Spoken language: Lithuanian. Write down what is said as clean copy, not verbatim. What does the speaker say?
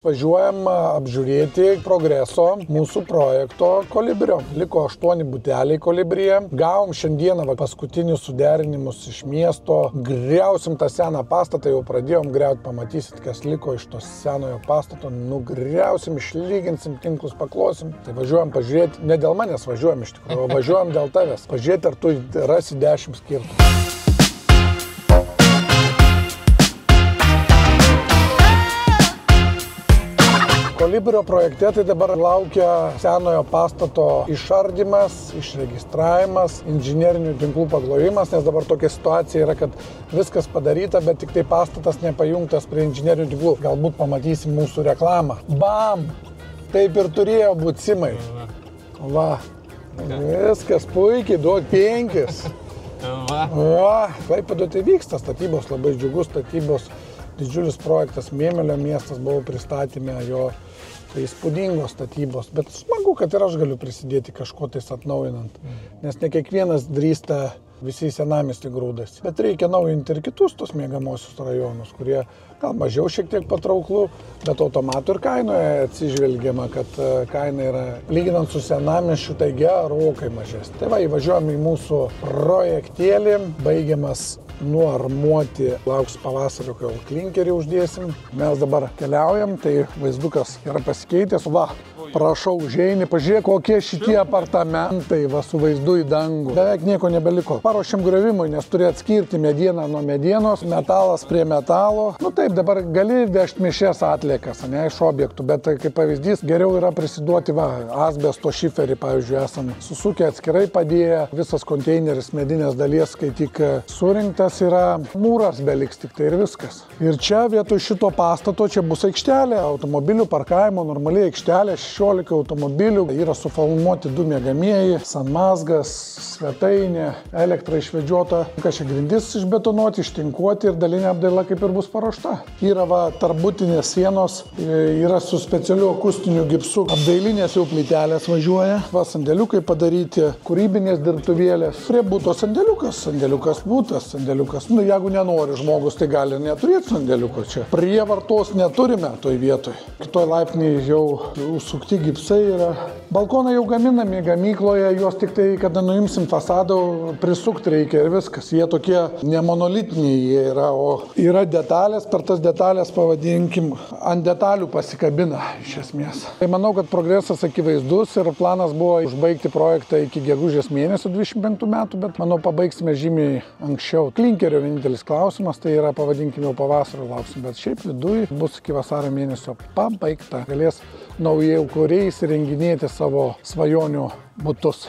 Važiuojam apžiūrėti progreso mūsų projekto Kolibrio. Liko 8 buteliai Kolibryje. Gavom šiandieną paskutinius suderinimus iš miesto. Griausim tą seną pastatą, jau pradėjom griauti, pamatysit, kas liko iš to senojo pastato. Nugriausim, išlyginsim, tinklus paklosim. Tai važiuojam pažiūrėti, ne dėl manęs važiuojam iš tikrųjų, važiuojam dėl tavęs. Pažiūrėti, ar tu rasi 10 skirtumų. Kolibrio projekte tai dabar laukia senojo pastato išardymas, išregistravimas, inžinerinių tinklų paglovimas, nes dabar tokia situacija yra, kad viskas padaryta, bet tik tai pastatas nepajungtas prie inžinerinių tinklų. Galbūt pamatysim mūsų reklamą. Bam! Taip ir turėjo būti simai. Va, viskas puikiai, duok 5. Va, Klaipėdoje tai vyksta statybos, labai džiugus statybos. Didžiulis projektas, Mėmelio miestas, buvau pristatymę jo, tai įspūdingos statybos, bet smagu, kad ir aš galiu prisidėti kažko tais atnaujinant, nes ne kiekvienas drįsta visi senamiestį grūdasi, bet reikia naujinti ir kitus tos mėgamosius rajonus, kurie gal mažiau šiek tiek patrauklų, bet automatų ir kainoje atsižvelgiama, kad kaina yra lyginant su senamiesčiu, tai gerokai mažesnė. Tai va, įvažiuojam į mūsų projektėlį, baigiamas nuarmuoti, lauks pavasario, kai klinkerį uždėsim. Mes dabar keliaujam, tai vaizdukas yra pasikeitęs. Va, prašau, užeini, pažiūrėk, kokie šitie apartamentai, va, su vaizdu į dangų. Beveik nieko nebeliko. Paruošiam griovimui, nes turi atskirti medieną nuo medienos, metalas prie metalo. Nu taip, dabar gali vežti mišės atliekas, ne, iš objektų, bet kaip pavyzdys, geriau yra prisiduoti, va, asbesto šiferį, pavyzdžiui, esam susukę atskirai padėję, visas konteineris medinės dalies, kai tik surinktas yra, mūras beliks tik tai ir viskas. Ir čia vietoj šito pastato čia bus aikštelė, automobilių parkavimo, normaliai aikštelė, 16 automobilių, yra sufalmuoti 2 miegamieji, sanmazgas, svetainė, elektra išvedžiota, kažkaip grindis išbetonuoti, ištinkuoti ir dalinė apdaila kaip ir bus paruošta. Yra va, tarpbutinės sienos, yra su specialiu akustiniu gipsu, apdailinės jau plytelės važiuoja, va, sandėliukai padaryti, kūrybinės dirbtuvėlės, prie būto sandėliukas būtas, sandėliukas, nu jeigu nenori žmogus, tai gali neturėti sandėliuko čia. Prievartos neturime toj vietoj. Kitoj laipsniai jau sukti gipsai yra. Balkonai jau gaminami gamykloje, juos tik tai, kada nuimsim fasadą, prisukti reikia ir viskas. Jie tokie nemonolitiniai jie yra, o yra detalės, per tas detalės, pavadinkim, ant detalių pasikabina iš esmės. Tai manau, kad progresas akivaizdus ir planas buvo užbaigti projektą iki gegužės mėnesio 25 metų, bet manau pabaigsime žymiai anksčiau. Klinkerio vienintelis klausimas, tai yra, pavadinkim, jau pavasario lauksim, bet šiaip viduj bus iki vasario mėnesio pabaigta. Galės naujai kuriais įrenginėti savo svajonių butus.